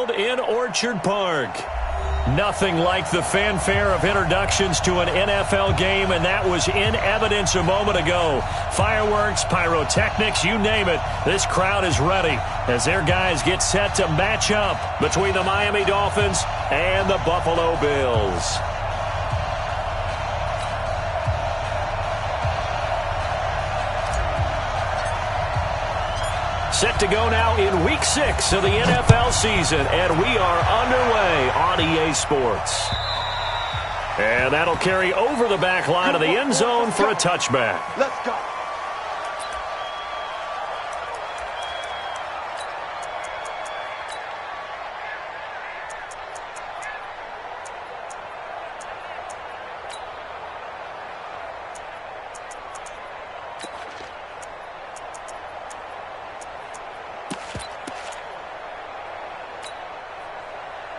Field in Orchard Park. Nothing like the fanfare of introductions to an NFL game, and that was in evidence a moment ago. Fireworks, pyrotechnics, you name it. This crowd is ready as their guys get set to match up between the Miami Dolphins and the Buffalo Bills. Set to go now in Week 6 of the NFL season, and we are underway on EA Sports. And that'll carry over the back line of the end zone for a touchback. Let's go.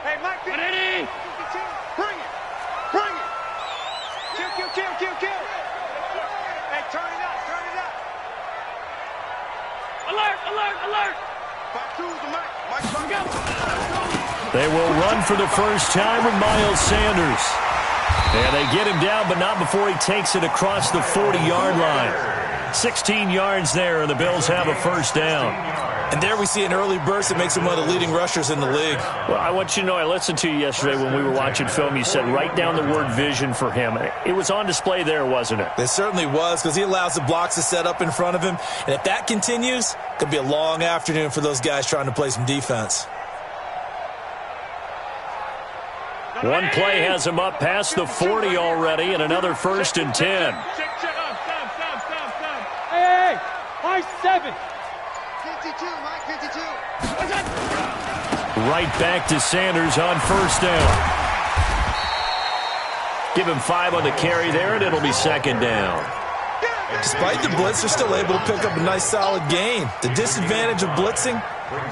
Hey, Mike, bring it. Bring it. Kill. Hey, turn it up. Alert. Back to the Mike. They will run for the first time with Miles Sanders. And they get him down, but not before he takes it across the 40-yard line. 16 yards there, and the Bills have a first down. And there we see an early burst that makes him one of the leading rushers in the league. Well, I want you to know, I listened to you yesterday when we were watching film. You said write down the word vision for him. It was on display there, wasn't it? It certainly was, because he allows the blocks to set up in front of him. And if that continues, it could be a long afternoon for those guys trying to play some defense. One play has him up past the 40 already, and another 1st and 10. Hey, high 7. 52, Mike, 52. Right back to Sanders on first down. Give him 5 on the carry there, and it'll be second down. Despite the blitz, they're still able to pick up a nice solid gain. The disadvantage of blitzing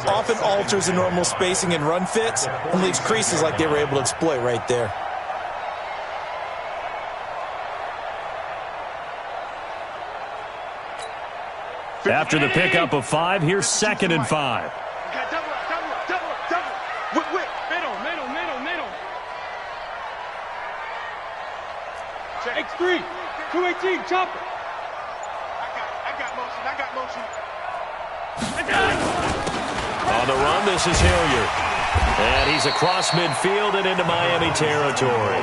often alters the normal spacing and run fits and leaves creases like they were able to exploit right there. After the pickup of 5, here's 2nd and 5. Double. Whip. Middle. X3, 218, chopper. I got motion. On the run, this is Hilliard. And he's across midfield and into Miami territory.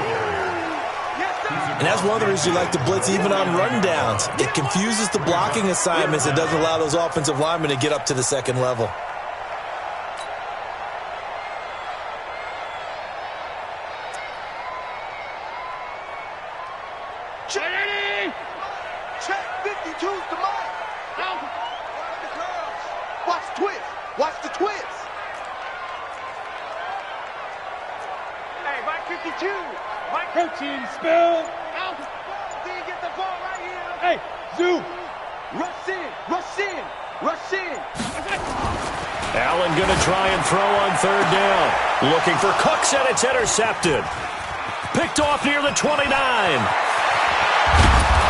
And that's one of the reasons you like to blitz even on rundowns. It confuses the blocking assignments. It doesn't allow those offensive linemen to get up to the second level. Check 52's the Mike. Watch the twist. Hey, Mike 52. Mike Protein spill. Did you get the ball right here? Hey, zoom. Rush in. Allen going to try and throw on 3rd down. Looking for Cooks, and it's intercepted. Picked off near the 29.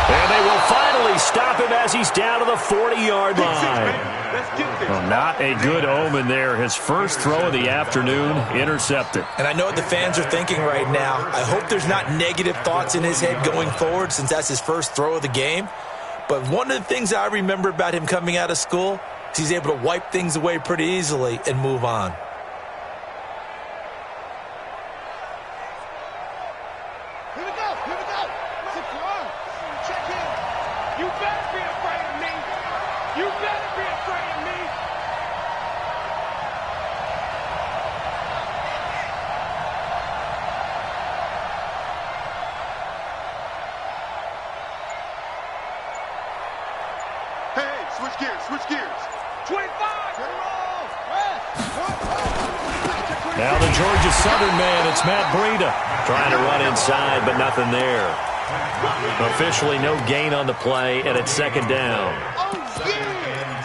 And they will finally stop him as he's down to the 40-yard line. Well, not a good omen there. His first throw of the afternoon, intercepted. And I know what the fans are thinking right now. I hope there's not negative thoughts in his head going forward since that's his first throw of the game. But one of the things I remember about him coming out of school is he's able to wipe things away pretty easily and move on. Here we go. Check in. You better be afraid of me. Hey, switch gears. 25. Now the Georgia Southern man, it's Matt Breida. Trying to run inside, but nothing there. Officially no gain on the play, and it's 2nd down.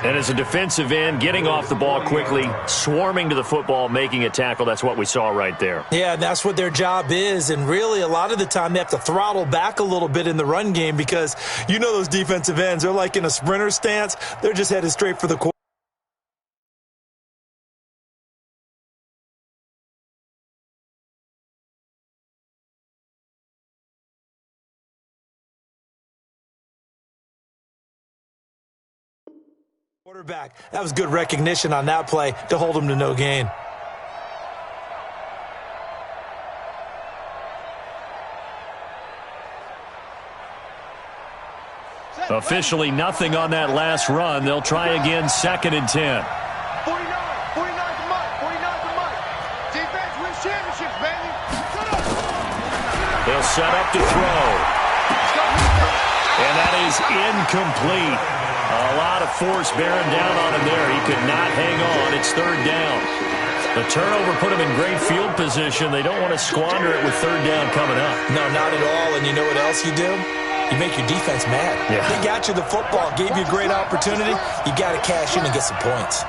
And as a defensive end, getting off the ball quickly, swarming to the football, making a tackle, that's what we saw right there. Yeah, that's what their job is. And really, a lot of the time, they have to throttle back a little bit in the run game because you know those defensive ends, they're like in a sprinter stance. They're just headed straight for the quarterback. Quarterback, that was good recognition on that play to hold him to no gain. Officially nothing on that last run. They'll try again, 2nd and 10. 49's a mutt. 49's a mutt. Defense wins championships, baby. They'll set up to throw. And that is incomplete. A lot of force bearing down on him there. He could not hang on. It's 3rd down. The turnover put him in great field position. They don't want to squander it with 3rd down coming up. No, not at all. And you know what else you do? You make your defense mad. Yeah. They got you the football, gave you a great opportunity. You got to cash in and get some points.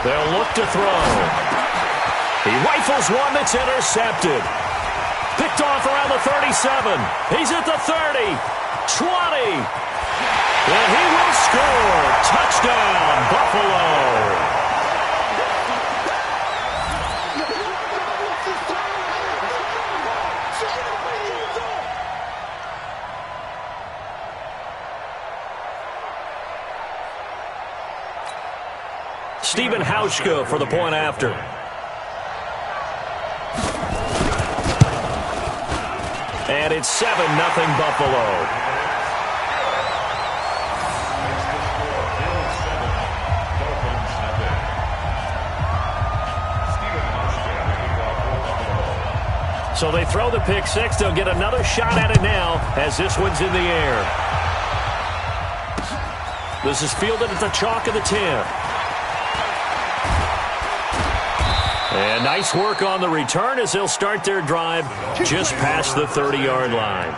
They'll look to throw. He rifles one that's intercepted. Picked off around the 37. He's at the 30. 20. And he will score. Touchdown, Buffalo. Stephen Hauschka for the point after. And it's 7-0 Buffalo. So they throw the pick six. They'll get another shot at it now as this one's in the air. This is fielded at the chalk of the 10. And nice work on the return as they'll start their drive just past the 30-yard line.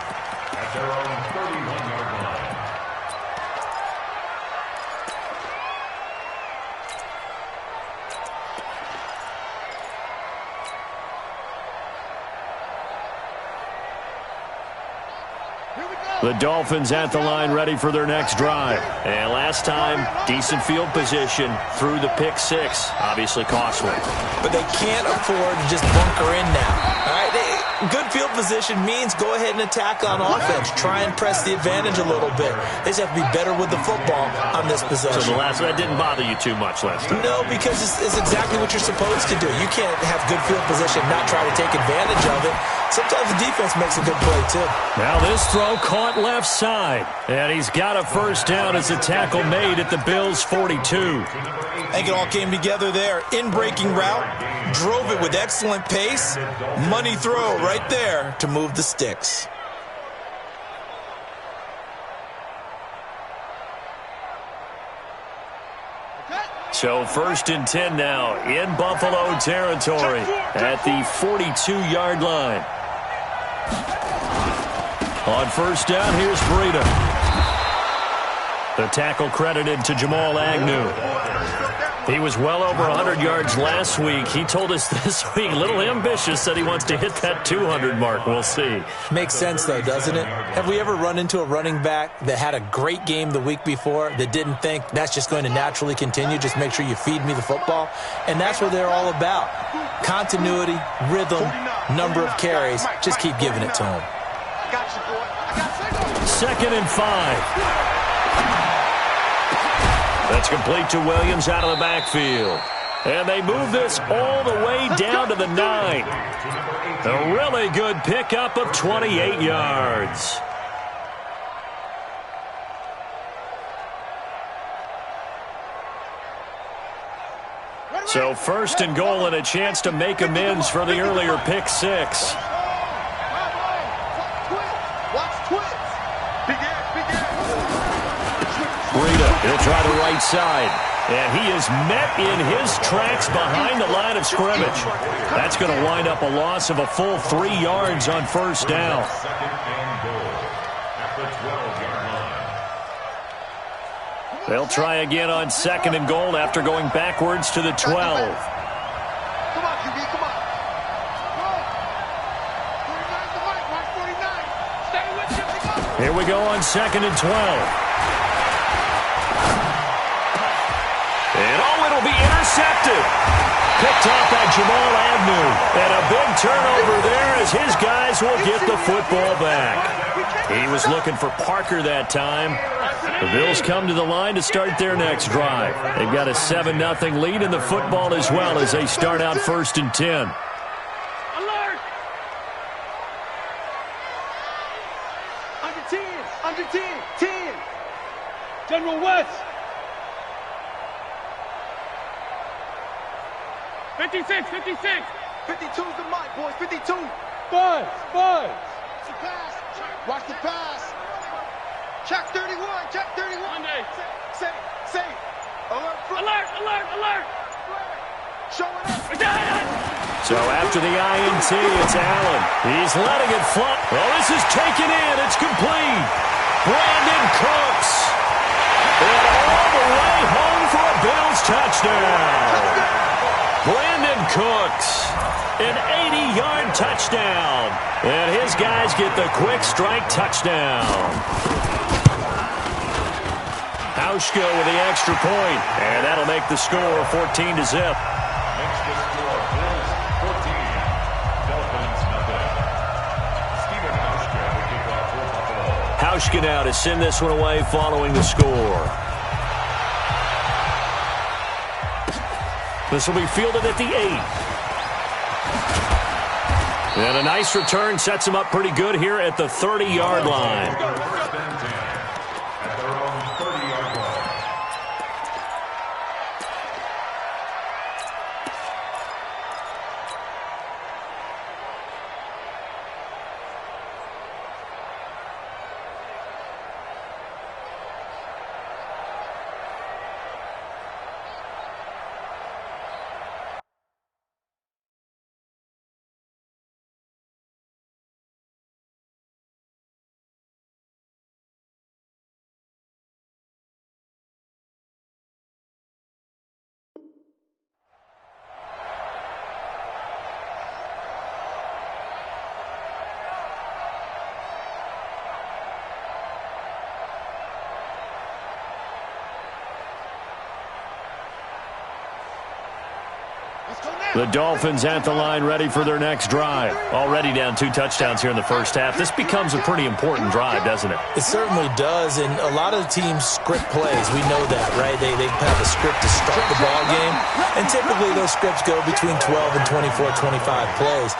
The Dolphins at the line ready for their next drive. And last time, decent field position through the pick six. Obviously costly. But they can't afford to just bunker in now. All right, good field position means go ahead and attack on offense. Try and press the advantage a little bit. They just have to be better with the football on this possession. So that didn't bother you too much last time? No, because it's exactly what you're supposed to do. You can't have good field position and not try to take advantage of it. Sometimes the defense makes a good play, too. Now this throw caught left side. And he's got a first down as a tackle made at the Bills' 42. I think it all came together there. In-breaking route, drove it with excellent pace. Money throw right there to move the sticks. So 1st and 10 now in Buffalo territory at the 42-yard line. On first down, here's Breida. The tackle credited to Jamal Agnew. He was well over 100 yards last week. He told us this week, a little ambitious, said he wants to hit that 200 mark. We'll see. Makes sense, though, doesn't it? Have we ever run into a running back that had a great game the week before that didn't think that's just going to naturally continue? Just make sure you feed me the football. And that's what they're all about. Continuity, rhythm, number of carries. Just keep giving it to them. 2nd and 5. That's complete to Williams out of the backfield. And they move this all the way down to the 9. A really good pickup of 28 yards. So 1st and goal and a chance to make amends for the earlier pick six. Breida, he'll try the right side. And he is met in his tracks behind the line of scrimmage. That's going to wind up a loss of a full 3 yards on first down. They'll try again on 2nd and goal after going backwards to the 12. Come on, QB, come on. Here we go on 2nd and 12. And it'll be intercepted. Picked off by Jamal Agnew. And a big turnover there as his guys will get the football back. He was looking for Parker that time. The Bills come to the line to start their next drive. They've got a 7-0 lead in the football as well as they start out 1st and 10. Alert! Under 10, 10. General West! 56, 56! 52's the mic, boys, 52. Buzz! Watch the pass. Watch the pass. Check 31, check 31. Monday. Say. Alert, front. Alert! Showing up. So after the INT, it's Allen. He's letting it fly. Well, this is taken in. It's complete. Brandon Cooks. And all the way home for a Bills touchdown. Brandon Cooks, an 80-yard touchdown. And his guys get the quick strike touchdown. Hauschka with the extra point, and that'll make the score 14-0. Hauschka now to send this one away following the score. This will be fielded at the 8. And a nice return sets him up pretty good here at the 30-yard line. The Dolphins at the line ready for their next drive. Already down 2 touchdowns here in the first half. This becomes a pretty important drive, doesn't it? It certainly does, and a lot of teams script plays. We know that, right? They have a script to start the ball game, and typically those scripts go between 12 and 24, 25 plays.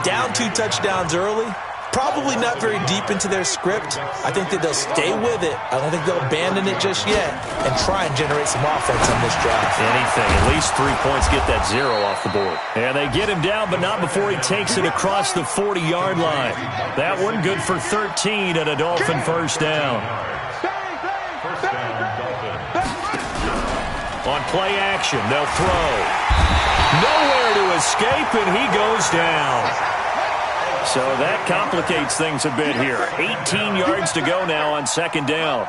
Down 2 touchdowns early, probably not very deep into their script. I think that they'll stay with it. I don't think they'll abandon it just yet and try and generate some offense on this drive. Anything. At least 3 points get that 0 off the board. And they get him down, but not before he takes it across the 40-yard line. That one good for 13 and a Dolphin first down. On play action, they'll throw. Nowhere to escape, and he goes down. So that complicates things a bit here. 18 yards to go now on 2nd down.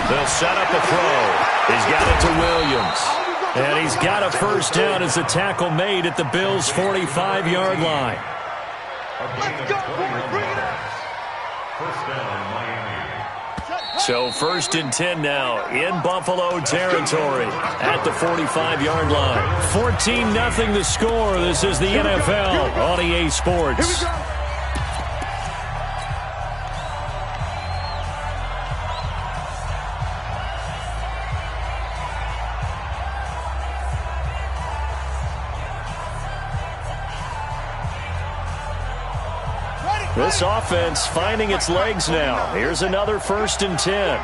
They'll set up a throw. He's got it to Williams. And he's got a first down as the tackle made at the Bills' 45-yard line. Let's go, boys. Bring it up. First down, Miami. So 1st and 10 now in Buffalo territory at the 45-yard line. 14-0 the score. This is the NFL on EA Sports. This offense finding its legs now. Here's another 1st and 10.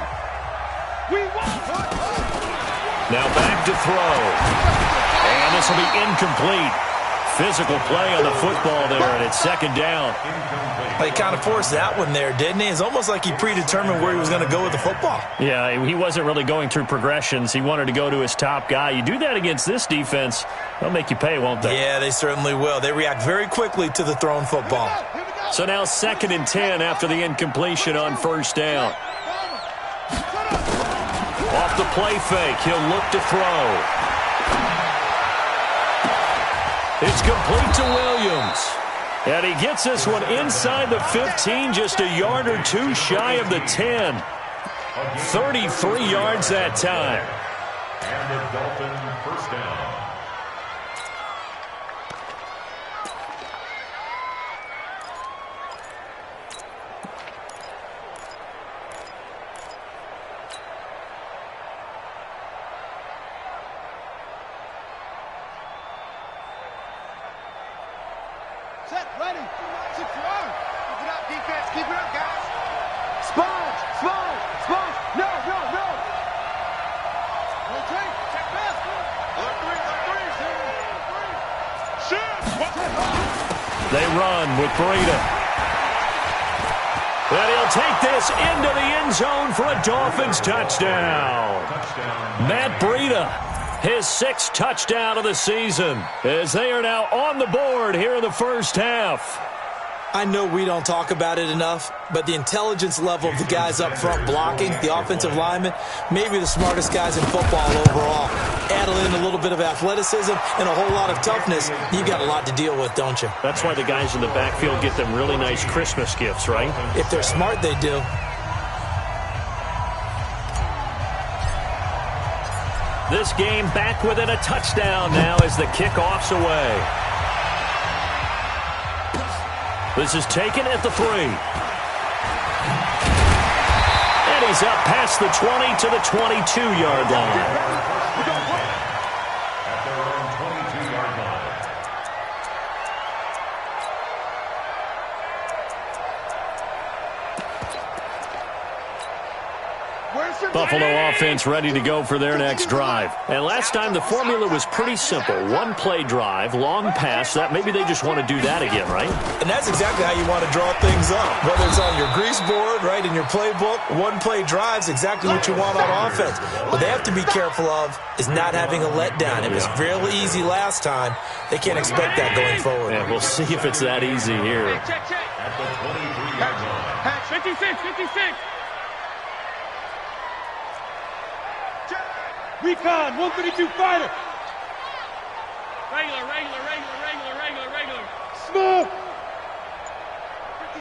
Now back to throw. And this will be incomplete. Physical play on the football there, and it's 2nd down. He kind of forced that one there, didn't he? It's almost like he predetermined where he was going to go with the football. Yeah, he wasn't really going through progressions. He wanted to go to his top guy. You do that against this defense, they'll make you pay, won't they? Yeah, they certainly will. They react very quickly to the thrown football. So now 2nd and 10 after the incompletion on 1st down. Off the play fake, he'll look to throw. It's complete to Williams. And he gets this one inside the 15, just a yard or 2 shy of the 10. 33 yards that time. And the Dolphin first down. Set, ready. 6 yards. Keep it up, defense. Keep it up, guys. Sponge, sponge, sponge. No, no, no. Alert 3, check pass. Alert 3, shoot. They run with Breida. And he'll take this into the end zone for a Dolphins touchdown. Matt Breida, his 6th touchdown of the season, as they are now on the board here in the first half. I know we don't talk about it enough, but the intelligence level of the guys up front blocking, the offensive linemen, maybe the smartest guys in football overall. Add in a little bit of athleticism and a whole lot of toughness, you got a lot to deal with, don't you? That's why the guys in the backfield get them really nice Christmas gifts, right? If they're smart, they do. This game back within a touchdown now as the kickoff's away. This is taken at the 3. And he's up past the 20 to the 22-yard line. At their own 22-yard line. Buffalo offense ready to go for their next drive. And last time the formula was pretty simple. One play drive, long pass. That maybe they just want to do that again, right? And that's exactly how you want to draw things up. Whether it's on your grease board, right, in your playbook, one play drive's exactly what you want on offense. What they have to be careful of is not having a letdown. It was real easy last time. They can't expect that going forward. Yeah, we'll see if it's that easy here. At the 23-yard line. 56, 56. Recon, 152 fighter. Regular. Smoke.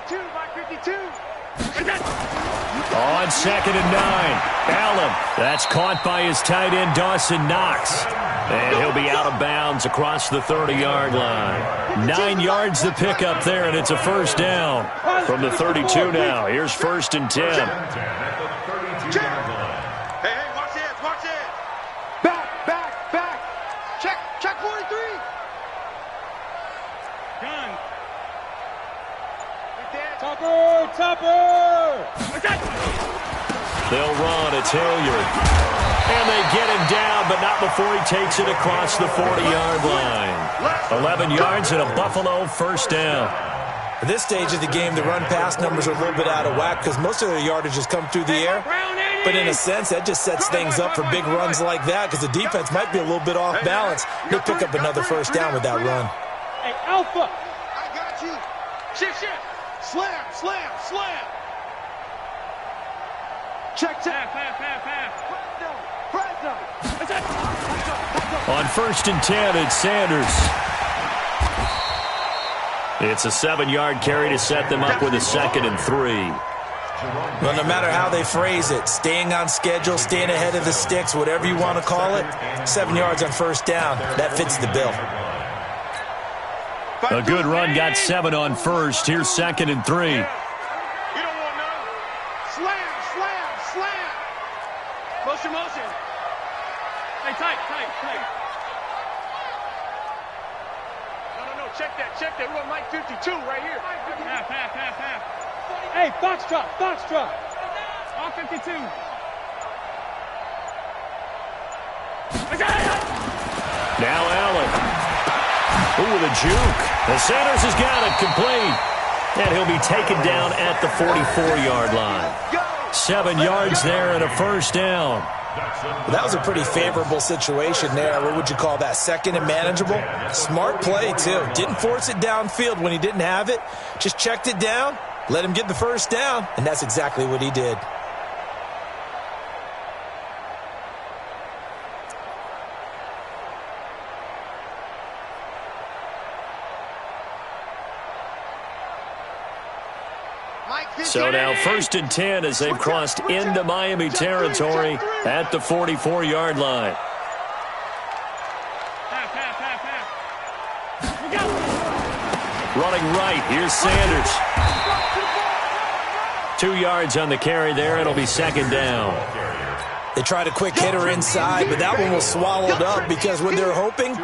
52 by 52. On 2nd and 9. Allen, that's caught by his tight end, Dawson Knox. And he'll be out of bounds across the 30-yard line. 9 yards to pick up there, and it's a first down from the 32 now. Here's 1st and 10. At the 32-yard line. Hey, watch this. Back. Check 43. Gun. Topper. They'll run. It's Hilliard. And they get him down, but not before he takes it across the 40-yard line. 11 yards and a Buffalo first down. At this stage of the game, the run-pass numbers are a little bit out of whack because most of their yardage has come through the air. But in a sense, that just sets things up for big runs like that because the defense might be a little bit off balance. They'll pick up another first down with that run. Hey, Alpha. I got you. Shift. Slam. Check. On 1st and 10, it's Sanders. It's a 7-yard carry to set them up with a 2nd and 3. Well, no matter how they phrase it, staying on schedule, staying ahead of the sticks, whatever you want to call it, 7 yards on first down, that fits the bill. A good run got 7 on 1st. Here's 2nd and 3. You don't want none. Slam. Motion. Hey, tight. No. Check that. We're on Mike 52 right here. Half. Hey, Foxtrot. All 52. Now Allen. Ooh, with a juke. And Sanders has got it complete. And he'll be taken down at the 44-yard line. 7 yards there and a first down. Well, that was a pretty favorable situation there. What would you call that? 2nd and manageable? Smart play, too. Didn't force it downfield when he didn't have it. Just checked it down, let him get the first down, and that's exactly what he did. So now 1st and 10 as they've crossed into Miami territory at the 44-yard line. Running right, here's Sanders. 2 yards on the carry there. It'll be 2nd down. They tried a quick hitter inside, but that one was swallowed up because when they're hoping,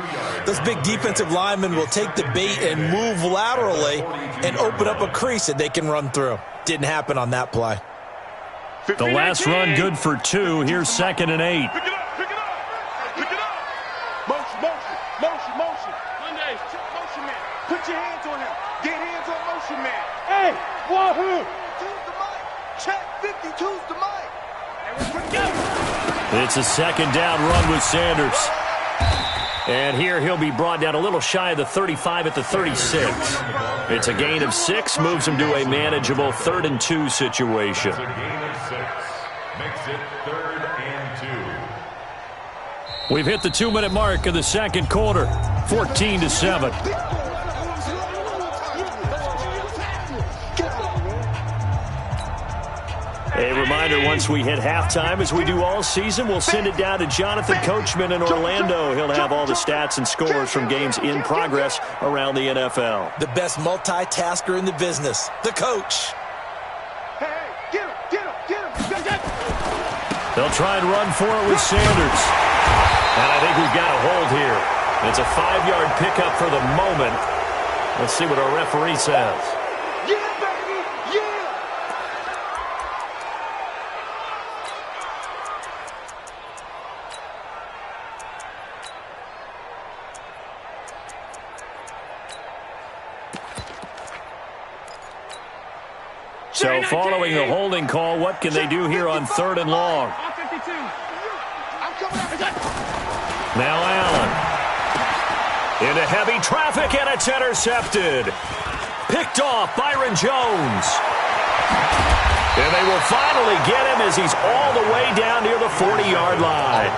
those big defensive linemen will take the bait and move laterally and open up a crease that they can run through. Didn't happen on that play. The last run good for 2. Here's 2nd and 8. Pick it up, pick it up. Pick it up. Motion, motion, motion, motion. Monday, check motion man. Put your hands on him. Get hands on motion man. Hey, wahoo. 52's the mic. Check 52's the mic. It's a 2nd down run with Sanders. And here he'll be brought down a little shy of the 35 at the 36. It's a gain of 6, moves him to a manageable 3rd and 2 situation. It's a gain of 6. Makes it 3rd and 2. We've hit the 2-minute mark of the 2nd quarter, 14-7. A reminder, once we hit halftime, as we do all season, we'll send it down to Jonathan Coachman in Orlando. He'll have all the stats and scores from games in progress around the NFL. The best multitasker in the business, the coach. Hey, get him, get him, get him. They'll try and run for it with Sanders. And I think we've got a hold here. It's a 5-yard pickup for the moment. Let's see what our referee says. Yeah, baby, yeah. So following the holding call, what can they do here on 3rd and long? Now Allen. Into heavy traffic, and it's intercepted. Picked off Byron Jones. And they will finally get him as he's all the way down near the 40-yard line.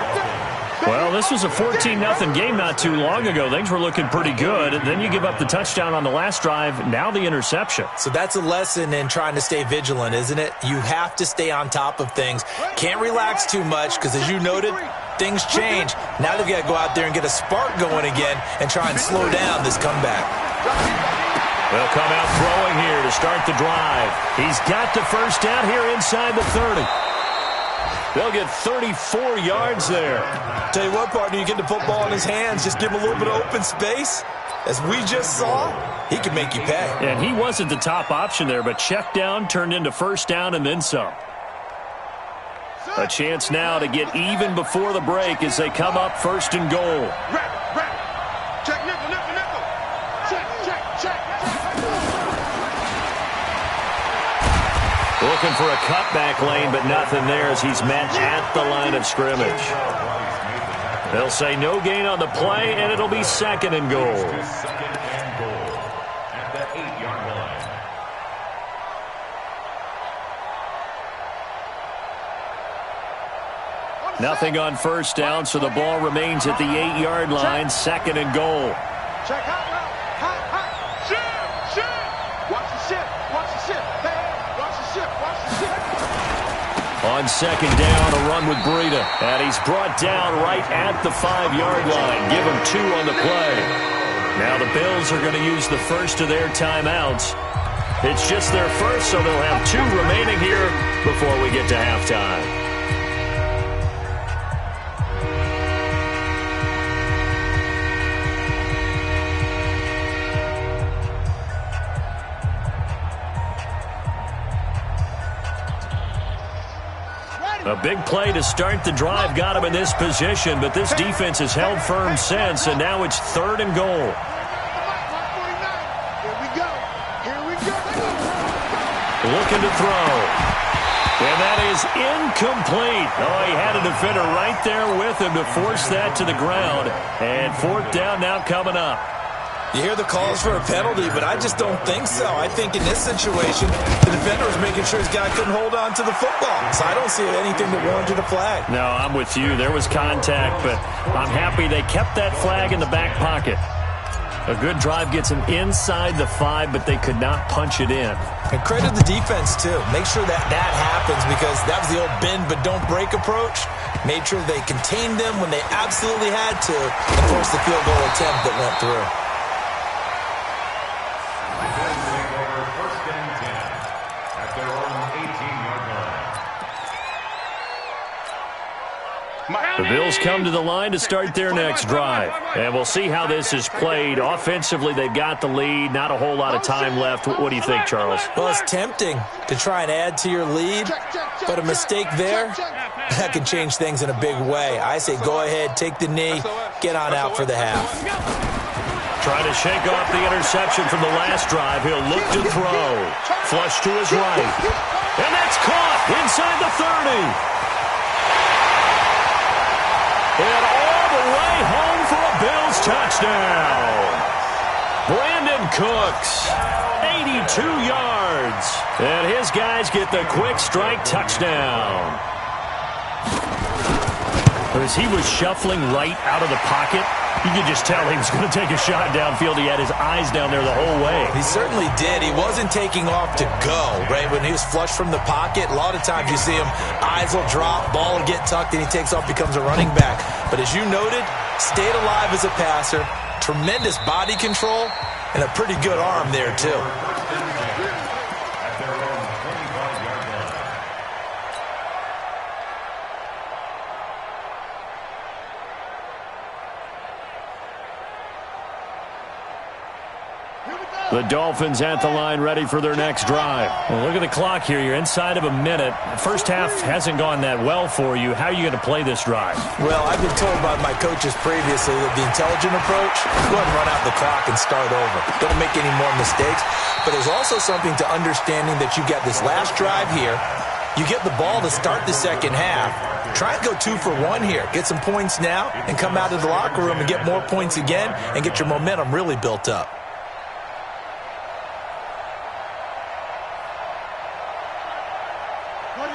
Well, this was a 14-0 game not too long ago. Things were looking pretty good. And then you give up the touchdown on the last drive. Now the interception. So that's a lesson in trying to stay vigilant, isn't it? You have to stay on top of things. Can't relax too much because, as you noted, things change. Now they've got to go out there and get a spark going again and try and slow down this comeback. They'll come out throwing here to start the drive. He's got the first down here inside the 30. They'll get 34 yards there. Tell you what, partner, you get the football in his hands, just give him a little bit of open space. As we just saw, he can make you pay. And he wasn't the top option there, but check down turned into first down and then some. A chance now to get even before the break as they come up 1st and goal. Rap. Check nickel, nickel, nickel. Check. Looking for a cutback lane, but nothing there as he's met at the line of scrimmage. They'll say no gain on the play, and it'll be 2nd and goal. 2nd and goal at the 8-yard line. Nothing on first down, so the ball remains at the 8-yard line, 2nd and goal. Check hot. Ship. Watch the ship. Hey, watch the ship. On 2nd down, a run with Breida. And he's brought down right at the 5-yard line. Give him 2 on the play. Now the Bills are going to use the first of their timeouts. It's just their first, so they'll have 2 remaining here before we get to halftime. A big play to start the drive got him in this position, but this defense has held firm since, and now it's 3rd and goal. Here we go. Looking to throw. And that is incomplete. Oh, he had a defender right there with him to force that to the ground. And 4th down now coming up. You hear the calls for a penalty, but I just don't think so. I think in this situation, the defender was making sure his guy couldn't hold on to the football. So I don't see anything that warranted a flag. No, I'm with you. There was contact, but I'm happy they kept that flag in the back pocket. A good drive gets them inside the 5, but they could not punch it in. And credit the defense, too. Make sure that happens, because that was the old bend but don't break approach. Made sure they contained them when they absolutely had to, and forced the field goal attempt that went through. First and 10 at their own 18-yard line. The Bills come to the line to start their next drive. And we'll see how this is played. Offensively, they've got the lead. Not a whole lot of time left. What do you think, Charles? Well, it's tempting to try and add to your lead, but a mistake there, that can change things in a big way. I say go ahead, take the knee, get on out for the half. Trying to shake off the interception from the last drive. He'll look to throw. Flush to his right. And that's caught inside the 30. And all the way home for a Bills touchdown. Brandon Cooks, 82 yards. And his guys get the quick strike touchdown. As he was shuffling right out of the pocket, you could just tell he was going to take a shot downfield. He had his eyes down there the whole way. He certainly did. He wasn't taking off to go, right? When he was flushed from the pocket, a lot of times you see him, eyes will drop, ball will get tucked, and he takes off, becomes a running back. But as you noted, stayed alive as a passer, tremendous body control, and a pretty good arm there, too. At their own 25-yard line. The Dolphins at the line, ready for their next drive. Well, look at the clock here. You're inside of a minute. First half hasn't gone that well for you. How are you going to play this drive? Well, I've been told by my coaches previously that the intelligent approach, go ahead and run out the clock and start over. Don't make any more mistakes. But there's also something to understanding that you got this last drive here. You get the ball to start the second half. Try and go 2 for 1 here. Get some points now and come out of the locker room and get more points again and get your momentum really built up.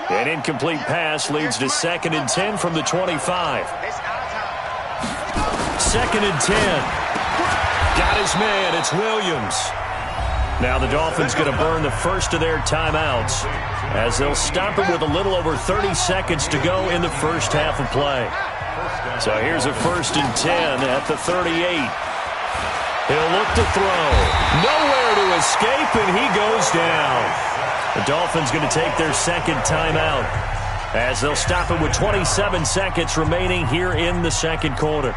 An incomplete pass leads to 2nd and 10 from the 25. 2nd and 10. Got his man. It's Williams. Now the Dolphins going to burn the first of their timeouts as they'll stop it with a little over 30 seconds to go in the first half of play. So here's a 1st and 10 at the 38. He'll look to throw. Nowhere to escape, and he goes down. The Dolphins going to take their second timeout as they'll stop it with 27 seconds remaining here in the second quarter.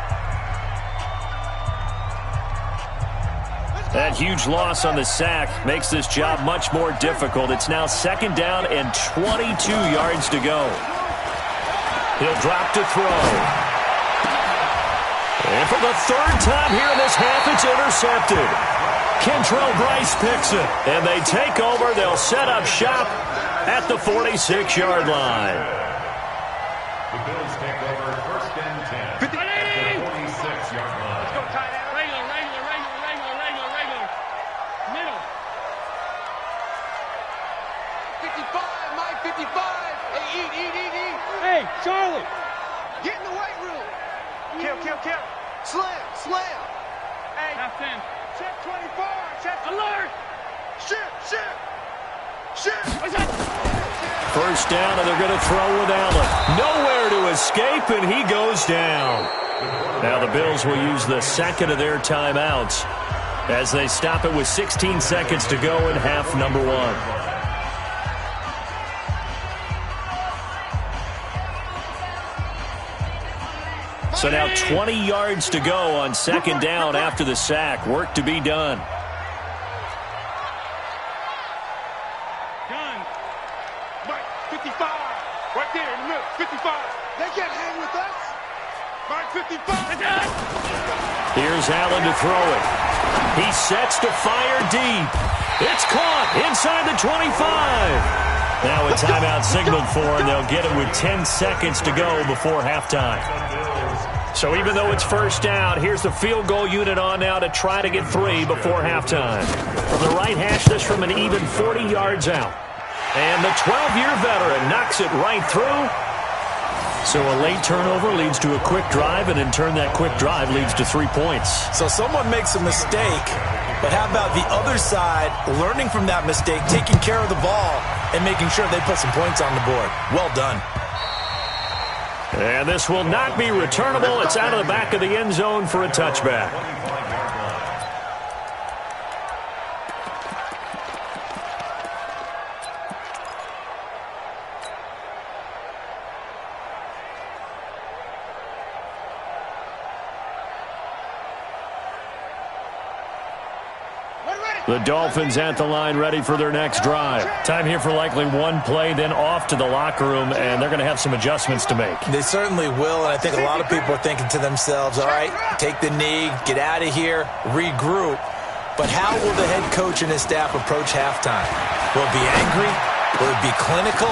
That huge loss on the sack makes this job much more difficult. It's now 2nd down and 22 yards to go. He'll drop to throw. And for the 3rd time here in this half, it's intercepted. Kentrell Bryce picks it, and they take over. They'll set up shop at the 46-yard line. The Bills take over 1st and 10 at the 46-yard line. Let's go tight end. Regular. Middle. 55, Mike, 55. Hey, eat. Hey, Charlie. Get in the weight room. Kill. Slam. Hey. Half 10. Check 24. Check. Alert. Shoot. What's that? 1st down, and they're going to throw with Allen. Nowhere to escape, and he goes down. Now the Bills will use the 2nd of their timeouts as they stop it with 16 seconds to go in half number 1. So now 20 yards to go on 2nd down after the sack. Work to be done. Gun. Mike, 55. Right there in the middle. 55. They can't hang with us. Mike, 55. Here's Allen to throw it. He sets to fire deep. It's caught inside the 25. Now a timeout signaled for, and they'll get it with 10 seconds to go before halftime. So even though it's 1st down, here's the field goal unit on now to try to get 3 before halftime. From the right hash, this from an even 40 yards out. And the 12-year veteran knocks it right through. So a late turnover leads to a quick drive, and in turn that quick drive leads to 3 points. So someone makes a mistake, but how about the other side learning from that mistake, taking care of the ball, and making sure they put some points on the board? Well done. And this will not be returnable. It's out of the back of the end zone for a touchback. The Dolphins at the line, ready for their next drive. Time here for likely one play, then off to the locker room, and they're going to have some adjustments to make. They certainly will, and I think a lot of people are thinking to themselves, all right, take the knee, get out of here, regroup. But how will the head coach and his staff approach halftime? Will it be angry? Will it be clinical?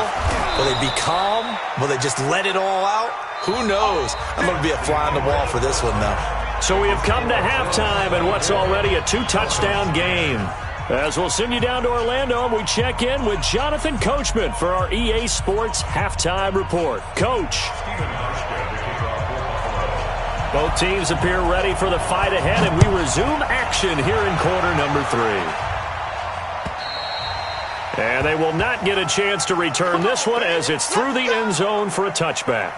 Will they be calm? Will they just let it all out? Who knows? I'm going to be a fly on the wall for this one, though. So we have come to halftime and what's already a 2-touchdown game. As we'll send you down to Orlando, we check in with Jonathan Coachman for our EA Sports Halftime Report. Coach. Both teams appear ready for the fight ahead, and we resume action here in quarter number 3. And they will not get a chance to return this one as it's through the end zone for a touchback.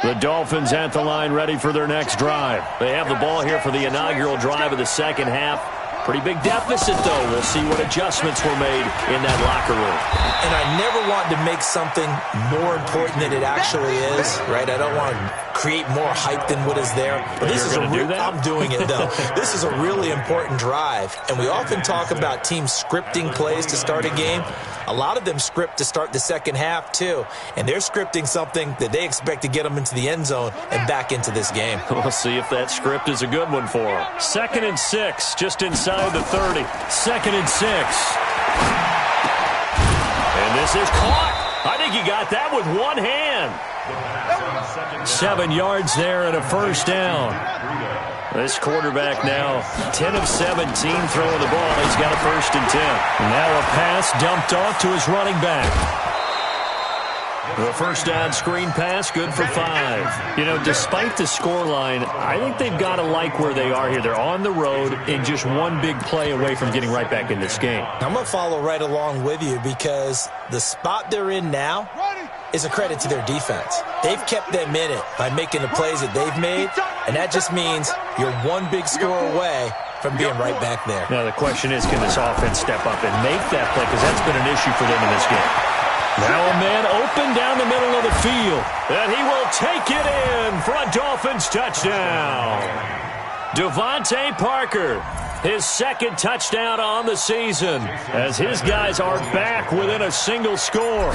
The Dolphins at the line, ready for their next drive. They have the ball here for the inaugural drive of the second half. Pretty big deficit, though. We'll see what adjustments were made in that locker room. And I never want to make something more important than it actually is, right? I don't want to create more hype than what is there. But this is I'm doing it, though. This is a really important drive. And we often talk about teams scripting plays to start a game. A lot of them script to start the second half, too. And they're scripting something that they expect to get them into the end zone and back into this game. We'll see if that script is a good one for them. 2nd and 6, just inside the 30. 2nd and 6. And this is caught. I think he got that with one hand. 7 yards there and a first down. This quarterback now 10 of 17 throwing the ball. He's got a 1st and 10. Now a pass dumped off to his running back. The first down screen pass, good for 5. You know, despite the scoreline, I think they've got to like where they are here. They're on the road and just one big play away from getting right back in this game. I'm going to follow right along with you because the spot they're in now is a credit to their defense. They've kept them in it by making the plays that they've made, and that just means you're one big score away from being right back there. Now the question is, can this offense step up and make that play? Because that's been an issue for them in this game. Now a man open down the middle of the field, and he will take it in for a Dolphins touchdown. Devontae Parker, his 2nd touchdown on the season, as his guys are back within a single score.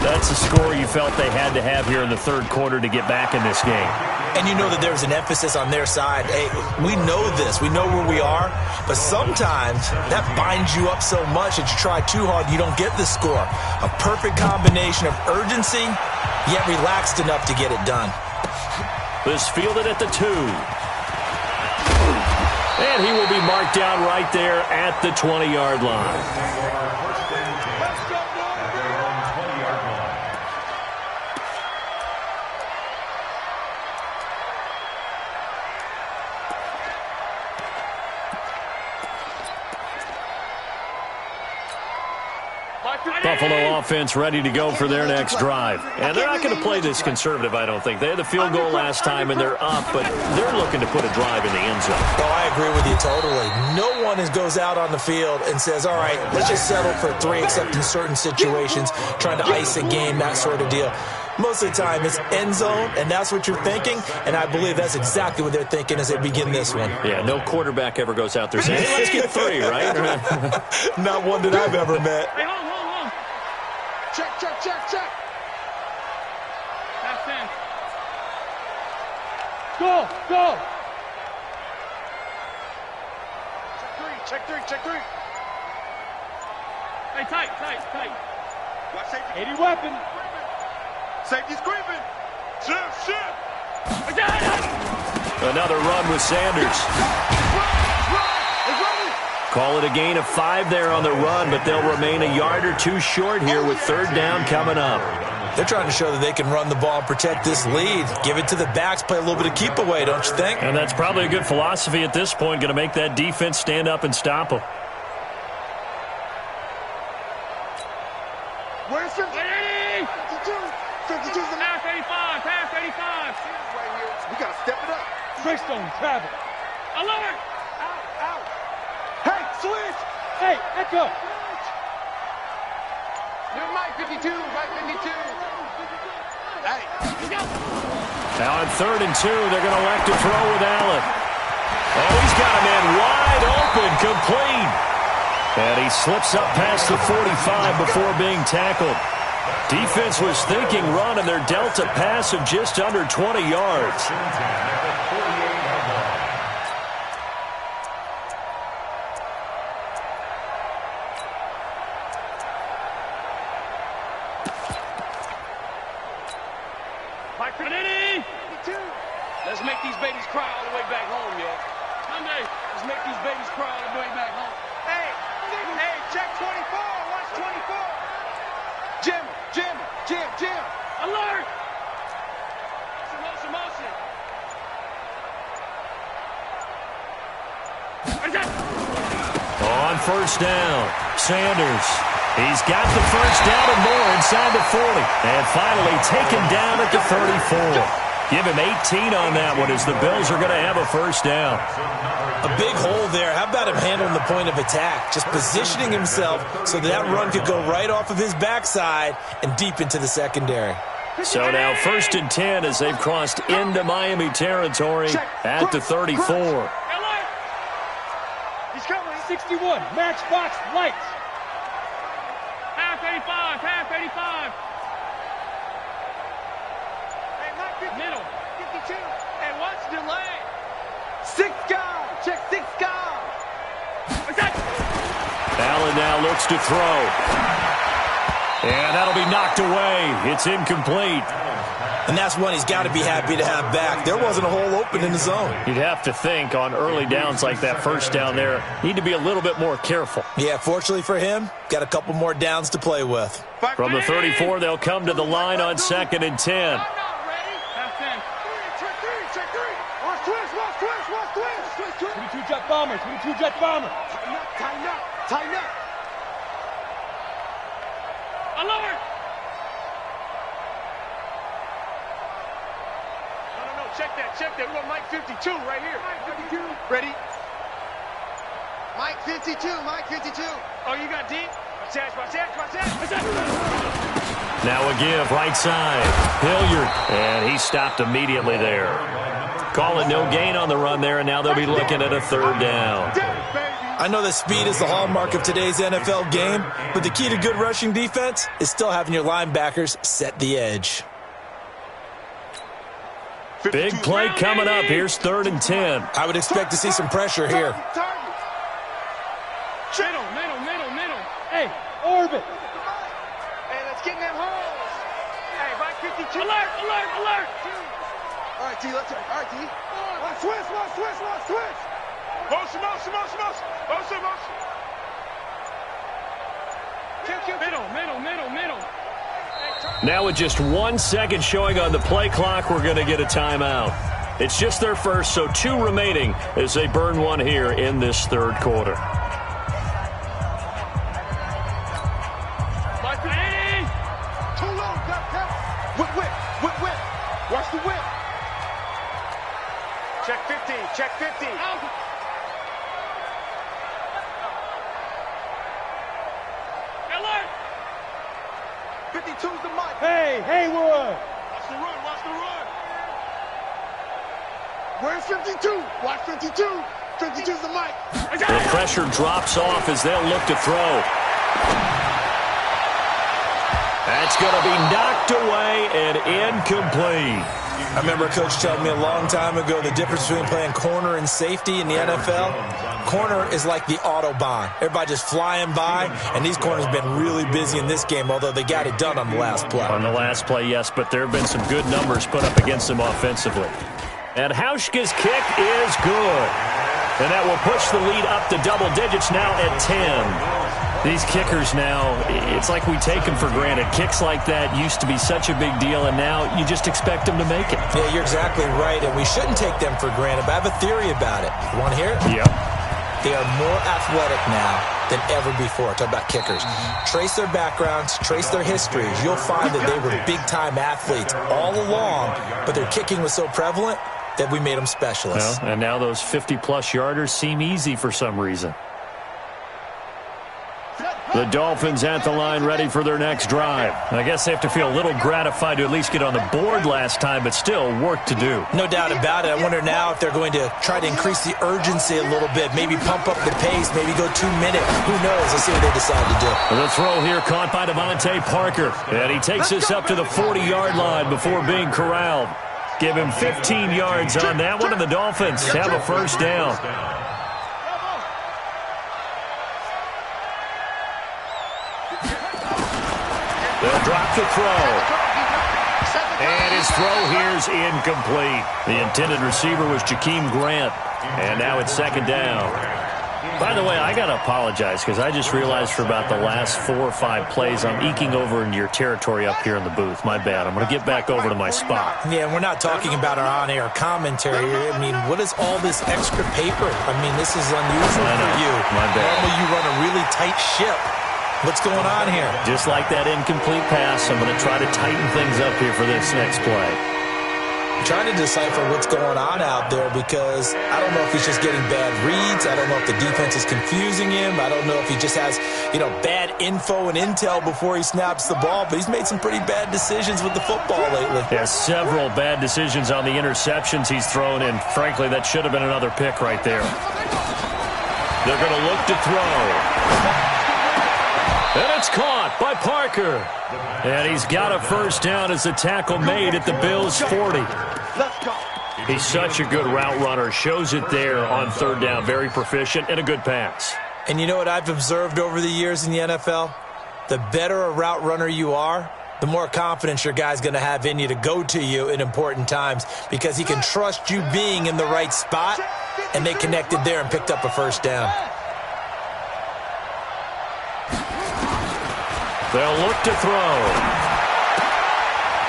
That's a score you felt they had to have here in the 3rd quarter to get back in this game. And you know that there's an emphasis on their side. Hey, we know this. We know where we are. But sometimes that binds you up so much that you try too hard, you don't get the score. A perfect combination of urgency, yet relaxed enough to get it done. This fielded at the 2. And he will be marked down right there at the 20-yard line. Buffalo offense ready to go for their next drive. And they're not going to play this conservative, I don't think. They had the field goal last time, and they're up, but they're looking to put a drive in the end zone. Oh, I agree with you totally. No one goes out on the field and says, all right, let's just settle for 3, except in certain situations, trying to ice a game, that sort of deal. Most of the time, it's end zone, and that's what you're thinking, and I believe that's exactly what they're thinking as they begin this one. Yeah, no quarterback ever goes out there saying, hey, let's get 3, right? Not one that I've ever met. Hey, hold on. Check. That's in. Go. Check three. Hey, tight. Watch safety. 80 weapon. Safety's creeping. Shift. Another run with Sanders. Call it a gain of 5 there on the run, but they'll remain a yard or 2 short here with third down coming up. They're trying to show that they can run the ball and protect this lead. Give it to the backs, play a little bit of keep away, don't you think? And that's probably a good philosophy at this point, going to make that defense stand up and stop them. Where's 52? 52's the Pass 85, pass 85. right here. We got to step it up. Trickstone, travel. Alert! Out. Hey, switch. Hey, echo. Never mind, 52. Right 52. Hey. Now on 3rd and 2, they're going to elect to throw with Allen. Oh, he's got a man wide open, complete. And he slips up past the 45 before being tackled. Defense was thinking run, and they're dealt a pass of just under 20 yards. Let's make these babies cry all the way back home, yo. Sunday, let's make these babies cry all the way back home. Hey, check 24. Watch 24. Jim. Alert! Motion. On first down, Sanders. He's got the first down and more inside the 40. And finally taken down at the 34. Give him 18 on that one as the Bills are going to have a first down. A big hole there. How about him handling the point of attack? Just positioning himself so that run could go right off of his backside and deep into the secondary. So now 1st and 10 as they've crossed into Miami territory at the 34. He's coming. 61, matchbox lights. Half 85. Hey, Mike, 50, Middle. 52. Hey, watch delay. 6 guys. Check 6 guys. Allen now looks to throw. And that'll be knocked away. It's incomplete. And that's one he's got to be happy to have back. There wasn't a hole open in the zone. You'd have to think on early downs like that first down there, need to be a little bit more careful. Yeah, fortunately for him, got a couple more downs to play with. From the 34, they'll come to the line on 2nd and 10. Check 3. Watch twist. 22 jet bombers. Tighten up. Alert! No. Check that. We got Mike 52 right here. Mike 52. Ready? Mike 52. Oh, you got deep? Watch that. Now a give, right side. Hilliard, and he stopped immediately there. Call it no gain on the run there, and now they'll be looking at a 3rd down. I know that speed is the hallmark of today's NFL game, but the key to good rushing defense is still having your linebackers set the edge. Big play coming up. Here's 3rd and 10. I would expect to see some pressure here. Middle. Hey, orbit. Hey, let's get in them holes. Hey, Mike 52. Alert! All right, T. Watch twist. Motion. Middle. Now with just 1 second showing on the play clock, we're going to get a timeout. It's just their first, so 2 remaining as they burn one here in this 3rd quarter. Too low. Whip. Watch the whip. Check 50. Alert! 52's the mic. Hey, Haywood! Watch the run. Where's 52? Watch 52. 52's the mic. The pressure drops off as they'll look to throw. That's going to be knocked away and incomplete. I remember a coach telling me a long time ago the difference between playing corner and safety in the NFL. Corner is like the Autobahn. Everybody just flying by, and these corners have been really busy in this game, although they got it done on the last play. On the last play, yes, but there have been some good numbers put up against them offensively. And Hauschka's kick is good. And that will push the lead up to double digits now at 10. These kickers now, it's like we take them for granted. Kicks like that used to be such a big deal, and now you just expect them to make it. Yeah, you're exactly right, and we shouldn't take them for granted, but I have a theory about it. You want to hear it? Yep. They are more athletic now than ever before. Talk about kickers. Trace their backgrounds, trace their histories. You'll find that they were big-time athletes all along, but their kicking was so prevalent that we made them specialists. Well, and now those 50-plus yarders seem easy for some reason. The Dolphins at the line ready for their next drive. I guess they have to feel a little gratified to at least get on the board last time, but still work to do. No doubt about it. I wonder now if they're going to try to increase the urgency a little bit, maybe pump up the pace, maybe go 2 minutes. Who knows? Let's see what they decide to do. The throw here caught by Devontae Parker, and he takes us up to the 40-yard line before being corralled. Give him 15 yards on that one, and the Dolphins have a first down. They'll drop the throw. And his throw here's incomplete. The intended receiver was Jakeem Grant, and now it's second down. By the way, I got to apologize because I just realized for about the last 4 or 5 plays I'm eking over into your territory up here in the booth. My bad. I'm going to get back over to my spot. Yeah, we're not talking about our on-air commentary here. I mean, what is all this extra paper? I mean, this is unusual for you. My bad. Normally you run a really tight ship. What's going on here? Just like that incomplete pass, I'm going to try to tighten things up here for this next play. I'm trying to decipher what's going on out there because I don't know if he's just getting bad reads. I don't know if the defense is confusing him. I don't know if he just has, bad info and intel before he snaps the ball. But he's made some pretty bad decisions with the football lately. Yeah, several bad decisions on the interceptions he's thrown, and frankly, that should have been another pick right there. They're going to look to throw. And it's caught by Parker. And he's got a first down as the tackle made at the Bills' 40. He's such a good route runner. Shows it there on third down. Very proficient and a good pass. And you know what I've observed over the years in the NFL? The better a route runner you are, the more confidence your guy's going to have in you to go to you in important times because he can trust you being in the right spot, and they connected there and picked up a first down. They'll look to throw.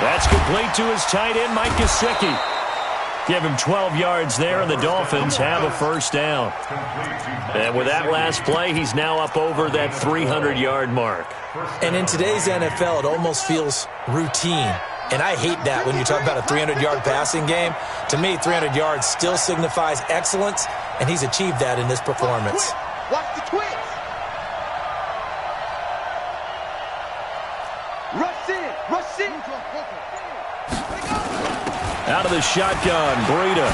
That's complete to his tight end, Mike Gesicki. Give him 12 yards there, and the Dolphins have a first down. And with that last play, he's now up over that 300-yard mark. And in today's NFL, it almost feels routine. And I hate that when you talk about a 300-yard passing game. To me, 300 yards still signifies excellence, and he's achieved that in this performance. Watch the twitch. Rush in. Out of the shotgun, Breida.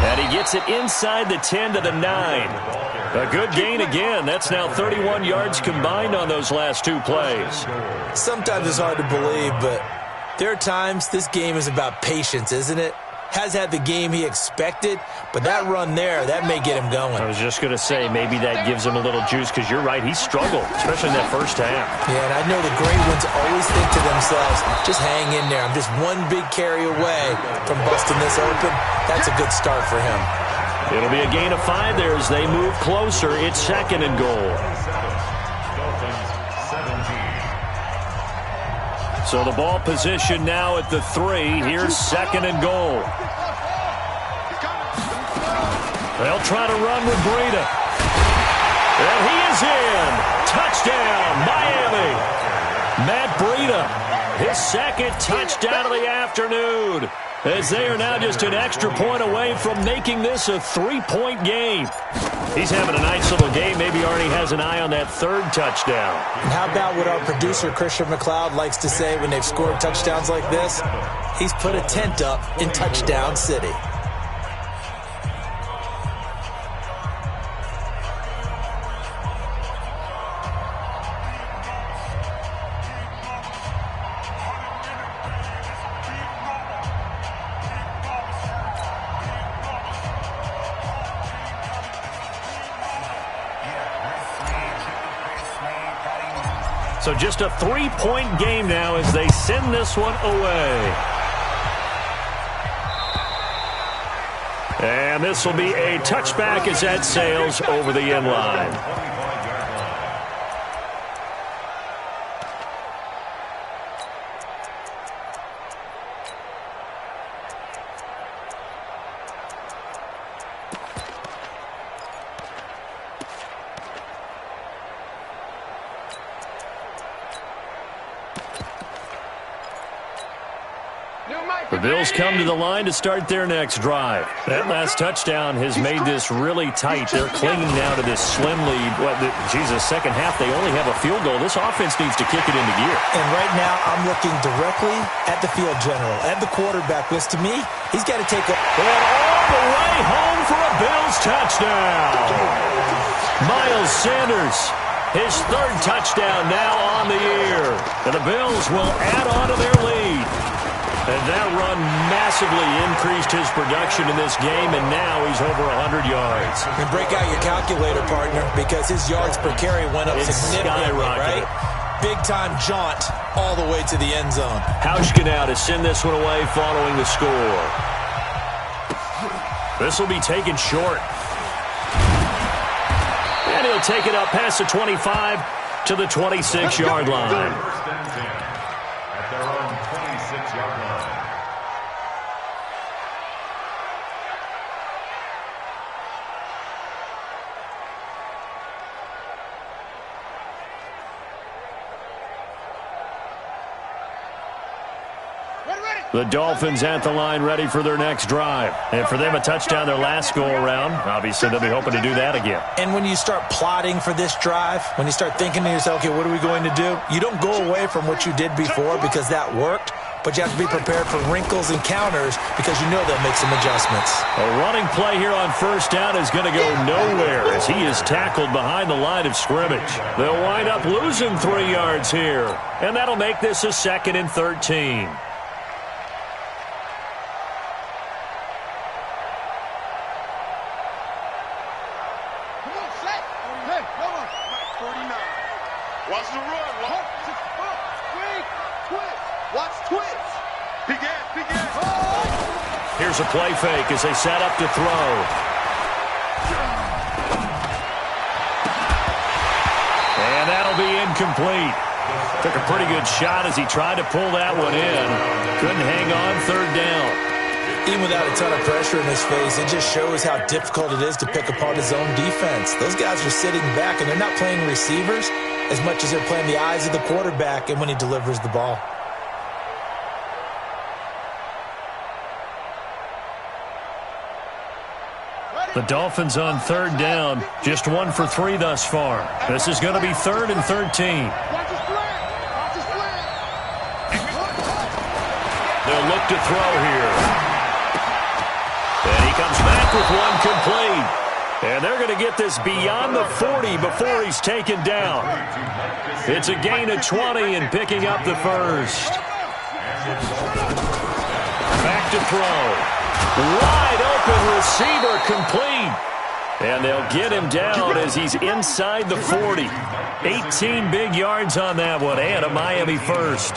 And he gets it inside the 10 to the 9. A good gain again. That's now 31 yards combined on those last 2 plays. Sometimes it's hard to believe, but there are times this game is about patience, isn't it? Has had the game he expected, but that run there, that may get him going. I was just going to say, maybe that gives him a little juice, because you're right, he struggled, especially in that first half. Yeah, and I know the great ones always think to themselves, just hang in there. I'm just one big carry away from busting this open. That's a good start for him. It'll be a gain of 5 there as they move closer. It's second and goal. So the ball position now at the 3. Here's second and goal. They'll try to run with Breida. And he is in. Touchdown, Miami. Matt Breida, his second touchdown of the afternoon, as they are now just an extra point away from making this a 3-point game. He's having a nice little game. Maybe Arnie has an eye on that third touchdown. And how about what our producer, Christian McLeod, likes to say when they've scored touchdowns like this? He's put a tent up in Touchdown City. So just a 3-point game now as they send this one away. this will be a touchback as that sails over the end line. The Bills come to the line to start their next drive. That last touchdown has made this really tight. They're clinging now to this slim lead. Second half, they only have a field goal. This offense needs to kick it into gear. And right now, I'm looking directly at the field general, at the quarterback, because to me, he's got to take a... And all the way home for a Bills touchdown. Miles Sanders, his third touchdown now on the year. And the Bills will add on to their lead. And that run massively increased his production in this game, and now he's over 100 yards. And break out your calculator, partner, because his yards per carry went up significantly, right? Big-time jaunt all the way to the end zone. Hauschka now to send this one away following the score. This will be taken short. And he'll take it up past the 25 to the 26-yard line. At their own 26-yard line. The Dolphins at the line ready for their next drive. And for them, a touchdown their last go-around. Obviously, they'll be hoping to do that again. And when you start plotting for this drive, when you start thinking to yourself, okay, what are we going to do? You don't go away from what you did before because that worked, but you have to be prepared for wrinkles and counters because you know they'll make some adjustments. A running play here on first down is going to go nowhere as he is tackled behind the line of scrimmage. They'll wind up losing 3 yards here, and that'll make this a 2nd and 13. Watch the run. Watch twist. Begin. Here's a play fake as they set up to throw. And that'll be incomplete. Took a pretty good shot as he tried to pull that one in. Couldn't hang on, third down. Even without a ton of pressure in his face, it just shows how difficult it is to pick apart his own defense. Those guys are sitting back, and they're not playing receivers as much as they're playing the eyes of the quarterback and when he delivers the ball. The Dolphins on third down, just 1 for 3 thus far. This is going to be 3rd and 13. They'll look to throw here. And he comes back with one complete. And they're going to get this beyond the 40 before he's taken down. It's a gain of 20 and picking up the first. Back to throw. Wide open receiver complete. And they'll get him down as he's inside the 40. 18 big yards on that one and a Miami first.